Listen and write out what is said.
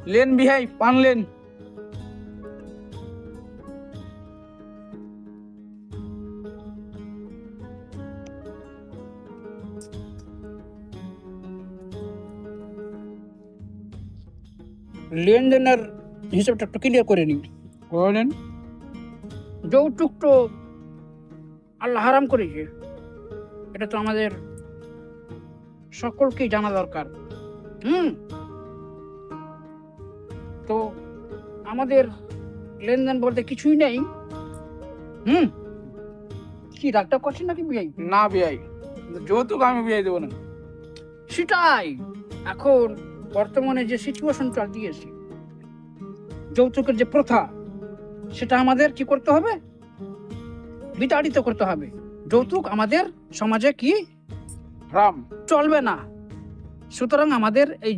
Lane বিহাই পান lane. লেনদেনের হিসাবটা একটু ক্লিয়ার করে নিন। করেন। যৌতুক তো আল্লাহ হারাম করেছে, এটা তো আমাদের সকলকেই জানা দরকার। তো আমাদের লেনদেন বলতে কিছুই নেই। কি রাগটা করছেন নাকি বিয়াই? না বিয়াই, যৌতুক আমি বিয়াই দেবো না। সেটাই, এখন বর্তমানে যে সিচুয়েশন চল দিয়েছে, যৌতুকের যে প্রথা, সেটা আমাদের কি করতে হবে? বিতাড়িত করতে হবে। যৌতুক আমাদের সমাজে কি হারাম, চলবে না। সুতরাং আমাদের এই